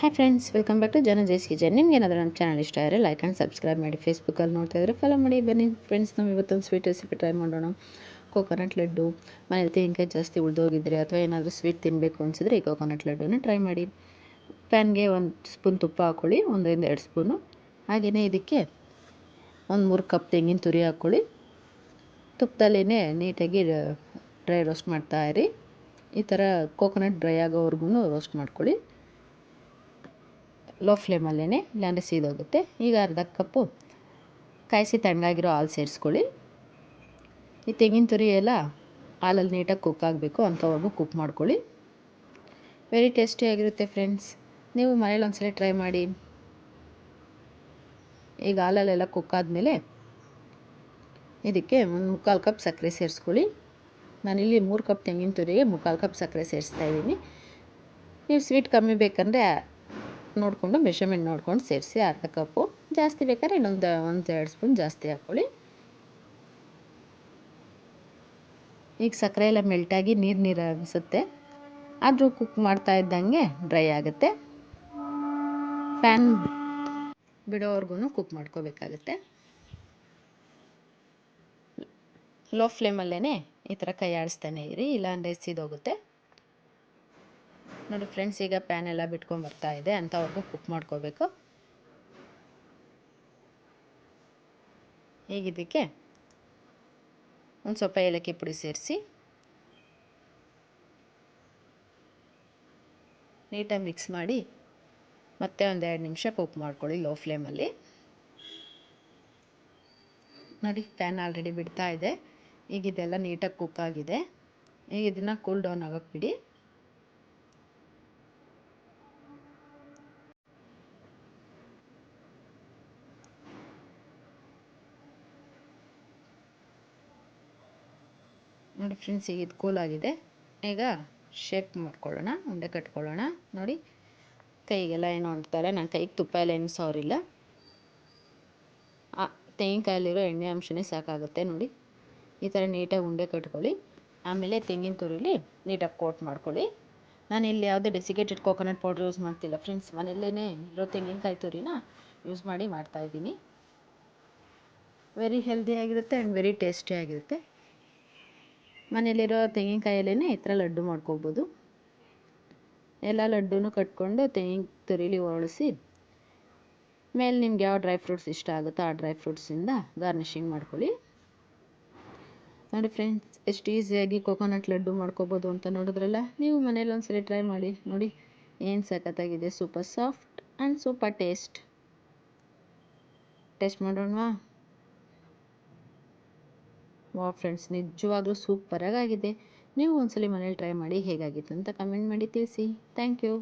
Hi friends, welcome back to ಜನಜೇಸ್ kitchen. ನಿಮ್ಗೆ ಏನಾದರೂ ನಮ್ಮ ಚಾನಲ್ ಇಷ್ಟ ಆದರೆ ಲೈಕ್ ಆ್ಯಂಡ್ ಸಬ್ಸ್ಕ್ರೈಬ್ ಮಾಡಿ. ಫೇಸ್ಬುಕ್ಕಲ್ಲಿ ನೋಡ್ತಾ ಇದ್ದರೆ ಫಾಲೋ ಮಾಡಿ. ಬನ್ನಿ ಫ್ರೆಂಡ್ಸ್, ನಾವು ಇವತ್ತೊಂದು ಸ್ವೀಟ್ ರೆಸಿಪಿ ಟ್ರೈ ಮಾಡೋಣ. ಕೋಕೋನಟ್ ಲಡ್ಡು. ಮನೇಲಿ ತೆಂಗಿನಕಾಯಿ ಜಾಸ್ತಿ ಉಳಿದೋಗಿದ್ರೆ ಅಥವಾ ಏನಾದರೂ ಸ್ವೀಟ್ ತಿನ್ನಬೇಕು ಅನಿಸಿದ್ರೆ ಈ ಕೋಕೋನಟ್ ಲಡ್ಡುನ ಟ್ರೈ ಮಾಡಿ. ಪ್ಯಾನ್ಗೆ 1 ಸ್ಪೂನ್ ತುಪ್ಪ ಹಾಕ್ಕೊಳ್ಳಿ, 1-2 ಸ್ಪೂನು. ಹಾಗೆಯೇ ಇದಕ್ಕೆ 1-3 ಕಪ್ ತೆಂಗಿನ ತುರಿ ಹಾಕ್ಕೊಳ್ಳಿ. ತುಪ್ಪದಲ್ಲೇ ನೀಟಾಗಿ ಡ್ರೈ ರೋಸ್ಟ್ ಮಾಡ್ತಾಯಿರಿ. ಈ ಥರ ಕೋಕೋನಟ್ ಡ್ರೈ ಆಗೋವರೆಗೂ ರೋಸ್ಟ್ ಮಾಡ್ಕೊಳ್ಳಿ, ಲೋ ಫ್ಲೇಮಲ್ಲೇ, ಇಲ್ಲಾಂದರೆ ಸೀದೋಗುತ್ತೆ. ಈಗ ಅರ್ಧ ಕಪ್ಪು ಕಾಯಿಸಿ ತಣ್ಣಗಾಗಿರೋ ಹಾಲು ಸೇರಿಸ್ಕೊಳ್ಳಿ. ಈ ತೆಂಗಿನ ತುರಿ ಎಲ್ಲ ಹಾಲಲ್ಲಿ ನೀಟಾಗಿ ಕುಕ್ ಆಗಬೇಕು, ಅಂಥವರೆಗೂ ಕುಕ್ ಮಾಡ್ಕೊಳ್ಳಿ. ವೆರಿ ಟೇಸ್ಟಿಯಾಗಿರುತ್ತೆ ಫ್ರೆಂಡ್ಸ್, ನೀವು ಮನೇಲಿ ಒಂದ್ಸಲ ಟ್ರೈ ಮಾಡಿ. ಈಗ ಹಾಲಲ್ಲೆಲ್ಲ ಕುಕ್ ಆದಮೇಲೆ ಇದಕ್ಕೆ 1/4 ಕಪ್ ಸಕ್ಕರೆ ಸೇರಿಸ್ಕೊಳ್ಳಿ. ನಾನಿಲ್ಲಿ 3 ಕಪ್ ತೆಂಗಿನ ತುರಿಗೆ 3/4 ಕಪ್ ಸಕ್ಕರೆ ಸೇರಿಸ್ತಾಯಿದ್ದೀನಿ. ನೀವು ಸ್ವೀಟ್ ಕಮ್ಮಿ ಬೇಕಂದರೆ ನೋಡಿಕೊಂಡು ಮೆಷರ್ಮೆಂಟ್ ನೋಡ್ಕೊಂಡು ಸೇರಿಸಿ. ಅರ್ಧ ಕಪ್ಪು ಜಾಸ್ತಿ ಬೇಕಾದ್ರೆ ಇನ್ನೊಂದು 1-2 ಸ್ಪೂನ್ ಜಾಸ್ತಿ ಹಾಕ್ಕೊಳ್ಳಿ. ಈಗ ಸಕ್ಕರೆ ಎಲ್ಲ ಮೆಲ್ಟಾಗಿ ನೀರು ಅನಿಸುತ್ತೆ, ಆದರೂ ಕುಕ್ ಮಾಡ್ತಾ ಇದ್ದಂಗೆ ಡ್ರೈ ಆಗುತ್ತೆ. ಪ್ಯಾನ್ ಬಿಡೋವರೆಗೂ ಕುಕ್ ಮಾಡ್ಕೋಬೇಕಾಗುತ್ತೆ. ಲೋ ಫ್ಲೇಮಲ್ಲೇ ಈ ಥರ ಕೈ ಆಡಿಸ್ತಾನೆ ಇರಿ, ಇಲ್ಲಾಂದರೆ ಸೀದೋಗುತ್ತೆ. ನೋಡಿ ಫ್ರೆಂಡ್ಸ್, ಈಗ ಪ್ಯಾನ್ ಎಲ್ಲ ಬಿಟ್ಕೊಂಡು ಬರ್ತಾ ಇದೆ, ಅಂಥವರೆಗೂ ಕುಕ್ ಮಾಡ್ಕೋಬೇಕು. ಈಗ ಇದಕ್ಕೆ ಒಂದು ಸ್ವಲ್ಪ ಏಲಕ್ಕಿ ಪುಡಿ ಸೇರಿಸಿ ನೀಟಾಗಿ ಮಿಕ್ಸ್ ಮಾಡಿ ಮತ್ತೆ 1-2 ನಿಮಿಷ ಕುಕ್ ಮಾಡ್ಕೊಳ್ಳಿ ಲೋ ಫ್ಲೇಮಲ್ಲಿ. ನೋಡಿ, ಪ್ಯಾನ್ ಆಲ್ರೆಡಿ ಬಿಡ್ತಾ ಇದೆ. ಈಗ ಇದೆಲ್ಲ ನೀಟಾಗಿ ಕುಕ್ ಆಗಿದೆ. ಈಗ ಇದನ್ನು ಕೂಲ್ ಡೌನ್ ಆಗೋಕ್ಕೆ ಬಿಡಿ. ನೋಡಿ ಫ್ರೆಂಡ್ಸ್, ಈಗ ಇದು ಕೂಲ್ ಆಗಿದೆ. ಈಗ ಶೇಪ್ ಮಾಡ್ಕೊಳ್ಳೋಣ, ಉಂಡೆ ಕಟ್ಕೊಳ್ಳೋಣ. ನೋಡಿ, ಕೈಗೆಲ್ಲ ಏನು ಅಂತಾರೆ, ನಾನು ಕೈಗೆ ತುಪ್ಪ ಎಲ್ಲ ಏನು ಸವರಿಲ್ಲ. ತೆಂಗಿನಕಾಯಲ್ಲಿರೋ ಎಣ್ಣೆ ಅಂಶನೇ ಸಾಕಾಗುತ್ತೆ. ನೋಡಿ, ಈ ಥರ ನೀಟಾಗಿ ಉಂಡೆ ಕಟ್ಕೊಳ್ಳಿ. ಆಮೇಲೆ ತೆಂಗಿನ ತುರಿಲಿ ನೀಟಾಗಿ ಕೋಟ್ ಮಾಡ್ಕೊಳ್ಳಿ. ನಾನಿಲ್ಲಿ ಯಾವುದೇ ಡೆಸಿಕೇಟೆಡ್ ಕೋಕೋನಟ್ ಪೌಡ್ರ್ ಯೂಸ್ ಮಾಡ್ತಿಲ್ಲ ಫ್ರೆಂಡ್ಸ್, ಮನೆಯಲ್ಲೇ ಇರೋ ತೆಂಗಿನಕಾಯಿ ತುರಿನ ಯೂಸ್ ಮಾಡಿ ಮಾಡ್ತಾಯಿದ್ದೀನಿ. ವೆರಿ ಹೆಲ್ದಿಯಾಗಿರುತ್ತೆ ಆ್ಯಂಡ್ ವೆರಿ ಟೇಸ್ಟಿಯಾಗಿರುತ್ತೆ. ಮನೇಲಿರೋ ತೆಂಗಿನಕಾಯಲ್ಲೇ ಈ ಥರ ಲಡ್ಡು ಮಾಡ್ಕೋಬೋದು. ಎಲ್ಲ ಲಡ್ಡುನೂ ಕಟ್ಕೊಂಡು ತೆಂಗಿನ ತುರಿಲಿ ಒರೆಸಿ ಮೇಲೆ ನಿಮ್ಗೆ ಯಾವ ಡ್ರೈ ಫ್ರೂಟ್ಸ್ ಇಷ್ಟ ಆಗುತ್ತೋ ಆ ಡ್ರೈ ಫ್ರೂಟ್ಸಿಂದ ಗಾರ್ನಿಷಿಂಗ್ ಮಾಡ್ಕೊಳ್ಳಿ. ನೋಡಿ ಫ್ರೆಂಡ್ಸ್, ಎಷ್ಟು ಈಸಿಯಾಗಿ ಕೋಕೋನಟ್ ಲಡ್ಡು ಮಾಡ್ಕೋಬೋದು ಅಂತ ನೋಡಿದ್ರಲ್ಲ. ನೀವು ಮನೇಲಿ ಒಂದ್ಸರಿ ಟ್ರೈ ಮಾಡಿ ನೋಡಿ, ಏನು ಸಖತ್ತಾಗಿದೆ. Super soft and super taste ಮಾಡೋಣವಾ? ಫ್ರೆಂಡ್ಸ್, ನಿಜವಾಗ್ಲೂ ಸೂಪರಾಗಿದೆ. ನೀವು ಒಂದ್ಸಲಿ ಮನೇಲಿ ಟ್ರೈ ಮಾಡಿ, ಹೇಗಾಗಿತ್ತು ಅಂತ ಕಮೆಂಟ್ ಮಾಡಿ ತಿಳಿಸಿ. Thank you.